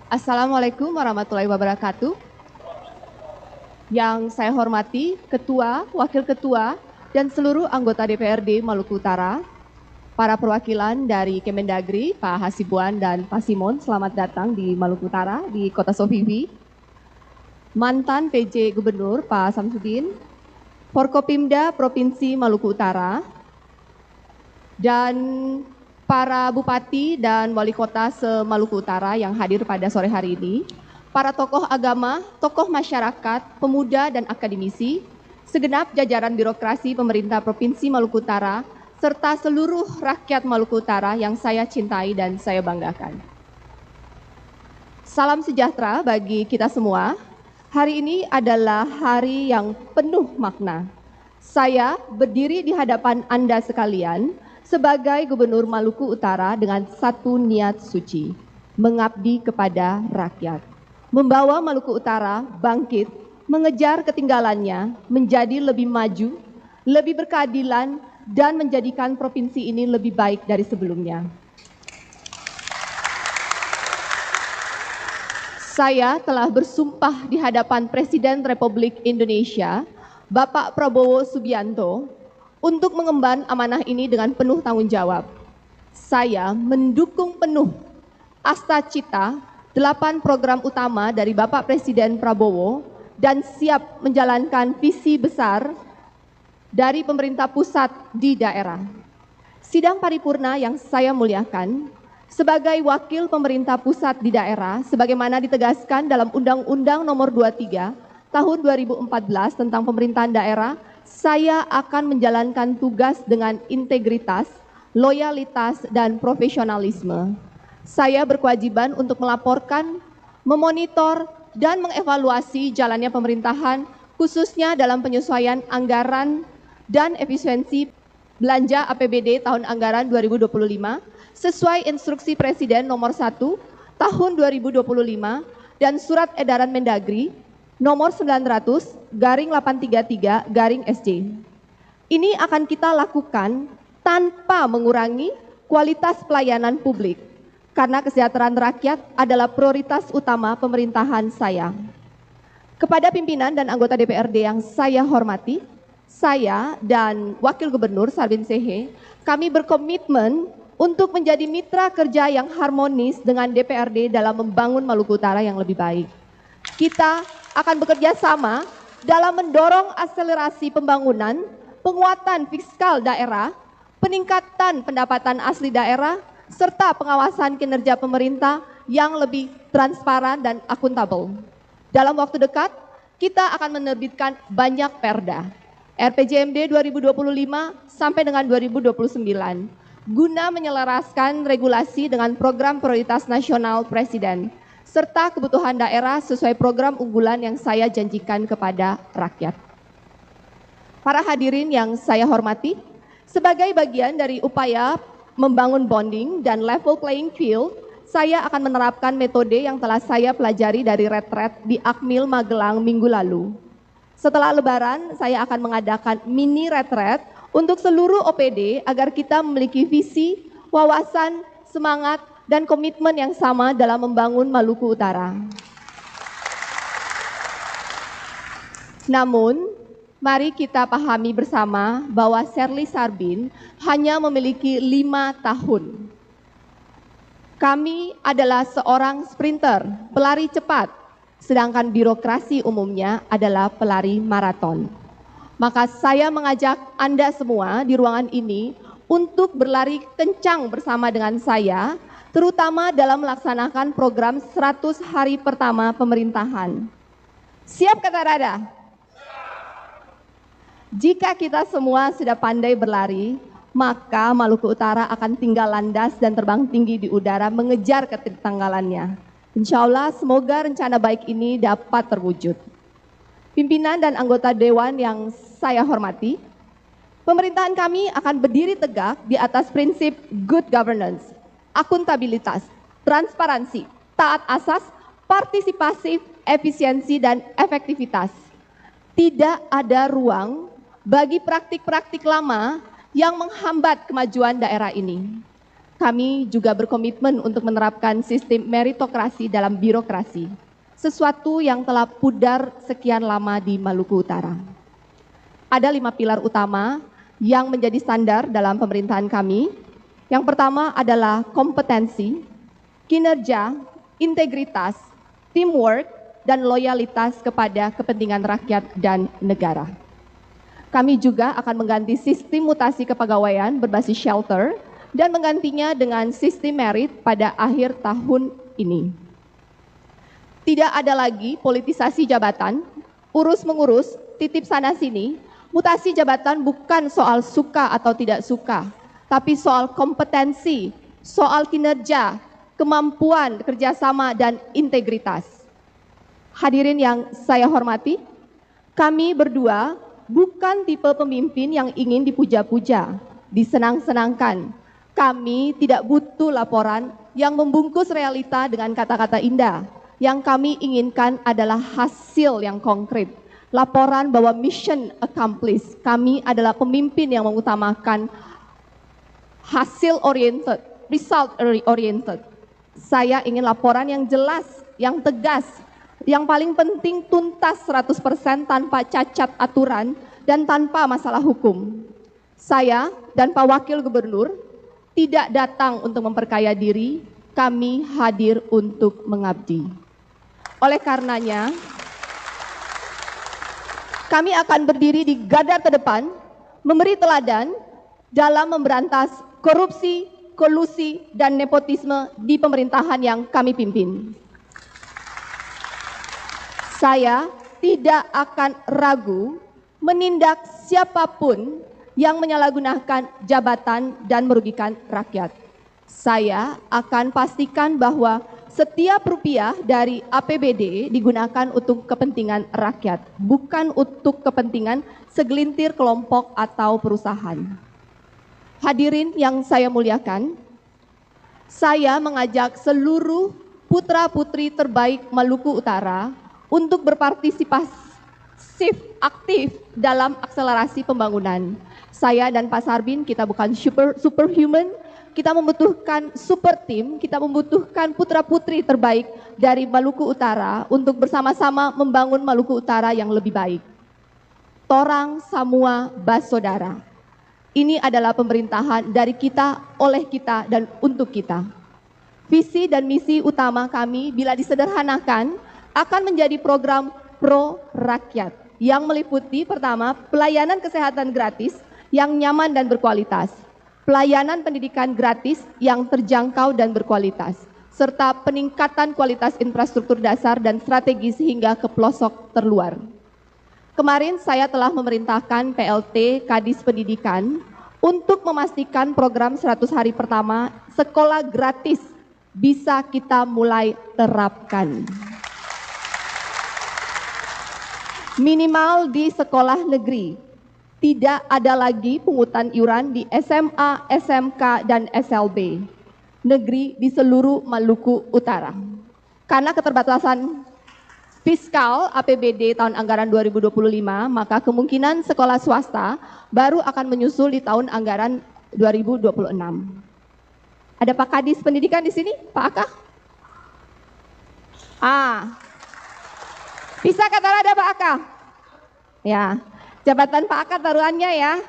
Assalamualaikum warahmatullahi wabarakatuh. Yang saya hormati Ketua, Wakil Ketua, dan seluruh anggota DPRD Maluku Utara, para perwakilan dari Kemendagri, Pak Hasibuan dan Pak Simon, selamat datang di Maluku Utara, di Kota Sofiwi. Mantan PJ Gubernur Pak Samsudin, Forkopimda Provinsi Maluku Utara, dan para bupati dan wali kota se-Maluku Utara yang hadir pada sore hari ini, para tokoh agama, tokoh masyarakat, pemuda dan akademisi, segenap jajaran birokrasi pemerintah Provinsi Maluku Utara, serta seluruh rakyat Maluku Utara yang saya cintai dan saya banggakan. Salam sejahtera bagi kita semua. Hari ini adalah hari yang penuh makna. Saya berdiri di hadapan Anda sekalian sebagai Gubernur Maluku Utara dengan satu niat suci, mengabdi kepada rakyat, membawa Maluku Utara bangkit, mengejar ketinggalannya, menjadi lebih maju, lebih berkeadilan, dan menjadikan provinsi ini lebih baik dari sebelumnya. Saya telah bersumpah di hadapan Presiden Republik Indonesia, Bapak Prabowo Subianto, untuk mengemban amanah ini dengan penuh tanggung jawab. Saya mendukung penuh asta cita 8 program utama dari Bapak Presiden Prabowo dan siap menjalankan visi besar dari pemerintah pusat di daerah. Sidang paripurna yang saya muliakan, sebagai wakil pemerintah pusat di daerah, sebagaimana ditegaskan dalam Undang-Undang Nomor 23 Tahun 2014 tentang pemerintahan daerah, saya akan menjalankan tugas dengan integritas, loyalitas, dan profesionalisme. Saya berkewajiban untuk melaporkan, memonitor, dan mengevaluasi jalannya pemerintahan, khususnya dalam penyesuaian anggaran dan efisiensi belanja APBD tahun anggaran 2025, sesuai instruksi Presiden nomor 1 tahun 2025 dan surat edaran Mendagri nomor 900/833/SC. Ini akan kita lakukan tanpa mengurangi kualitas pelayanan publik, karena kesejahteraan rakyat adalah prioritas utama pemerintahan saya. Kepada pimpinan dan anggota DPRD yang saya hormati, saya dan Wakil Gubernur Sarbin Sehe, kami berkomitmen untuk menjadi mitra kerja yang harmonis dengan DPRD dalam membangun Maluku Utara yang lebih baik. Kita akan bekerja sama dalam mendorong akselerasi pembangunan, penguatan fiskal daerah, peningkatan pendapatan asli daerah, serta pengawasan kinerja pemerintah yang lebih transparan dan akuntabel. Dalam waktu dekat, kita akan menerbitkan banyak perda, RPJMD 2025 sampai dengan 2029, guna menyelaraskan regulasi dengan program prioritas nasional Presiden, serta kebutuhan daerah sesuai program unggulan yang saya janjikan kepada rakyat. Para hadirin yang saya hormati, sebagai bagian dari upaya membangun bonding dan level playing field, saya akan menerapkan metode yang telah saya pelajari dari retret di Akmil Magelang minggu lalu. Setelah Lebaran, saya akan mengadakan mini retret untuk seluruh OPD agar kita memiliki visi, wawasan, semangat, dan komitmen yang sama dalam membangun Maluku Utara. Namun, mari kita pahami bersama bahwa Serly Sarbin hanya memiliki 5 tahun. Kami adalah seorang sprinter, pelari cepat, sedangkan birokrasi umumnya adalah pelari maraton. Maka saya mengajak Anda semua di ruangan ini untuk berlari kencang bersama dengan saya, terutama dalam melaksanakan program 100 hari pertama pemerintahan. Siap kata Rada? Jika kita semua sudah pandai berlari, maka Maluku Utara akan tinggal landas dan terbang tinggi di udara mengejar ketertinggalannya. Insya Allah semoga rencana baik ini dapat terwujud. Pimpinan dan anggota Dewan yang saya hormati, pemerintahan kami akan berdiri tegak di atas prinsip good governance, akuntabilitas, transparansi, taat asas, partisipasi, efisiensi, dan efektivitas. Tidak ada ruang bagi praktik-praktik lama yang menghambat kemajuan daerah ini. Kami juga berkomitmen untuk menerapkan sistem meritokrasi dalam birokrasi, sesuatu yang telah pudar sekian lama di Maluku Utara. Ada 5 pilar utama yang menjadi standar dalam pemerintahan kami. Yang pertama adalah kompetensi, kinerja, integritas, teamwork, dan loyalitas kepada kepentingan rakyat dan negara. Kami juga akan mengganti sistem mutasi kepegawaian berbasis shelter dan menggantinya dengan sistem merit pada akhir tahun ini. Tidak ada lagi politisasi jabatan, urus-mengurus, titip sana-sini. Mutasi jabatan bukan soal suka atau tidak suka, tapi soal kompetensi, soal kinerja, kemampuan, kerjasama, dan integritas. Hadirin yang saya hormati, kami berdua bukan tipe pemimpin yang ingin dipuja-puja, disenang-senangkan. Kami tidak butuh laporan yang membungkus realita dengan kata-kata indah. Yang kami inginkan adalah hasil yang konkret. Laporan bahwa mission accomplished. Kami adalah pemimpin yang mengutamakan hasil oriented, result oriented. Saya ingin laporan yang jelas, yang tegas, yang paling penting tuntas 100% tanpa cacat aturan dan tanpa masalah hukum. Saya dan Pak Wakil Gubernur tidak datang untuk memperkaya diri, kami hadir untuk mengabdi. Oleh karenanya, kami akan berdiri di garda terdepan, memberi teladan dalam memberantas korupsi, kolusi, dan nepotisme di pemerintahan yang kami pimpin. Saya tidak akan ragu menindak siapapun yang menyalahgunakan jabatan dan merugikan rakyat. Saya akan pastikan bahwa setiap rupiah dari APBD digunakan untuk kepentingan rakyat, bukan untuk kepentingan segelintir kelompok atau perusahaan. Hadirin yang saya muliakan, saya mengajak seluruh putra-putri terbaik Maluku Utara untuk berpartisipasi aktif dalam akselerasi pembangunan. Saya dan Pak Sarbin, kita bukan superhuman, kita membutuhkan super team, kita membutuhkan putra-putri terbaik dari Maluku Utara untuk bersama-sama membangun Maluku Utara yang lebih baik. Torang Samua Basodara. Ini adalah pemerintahan dari kita, oleh kita, dan untuk kita. Visi dan misi utama kami bila disederhanakan akan menjadi program pro rakyat yang meliputi pertama, pelayanan kesehatan gratis yang nyaman dan berkualitas, pelayanan pendidikan gratis yang terjangkau dan berkualitas, serta peningkatan kualitas infrastruktur dasar dan strategis hingga ke pelosok terluar. Kemarin saya telah memerintahkan PLT Kadis Pendidikan untuk memastikan program 100 hari pertama sekolah gratis bisa kita mulai terapkan. Minimal di sekolah negeri. Tidak ada lagi pungutan iuran di SMA, SMK, dan SLB negeri di seluruh Maluku Utara. Karena keterbatasan fiskal APBD tahun anggaran 2025, maka kemungkinan sekolah swasta baru akan menyusul di tahun anggaran 2026. Ada Pak Kadis Pendidikan di sini? Pak Aka? Bisa kata ada Pak Aka? Ya. Jabatan Pak Aka taruhannya ya.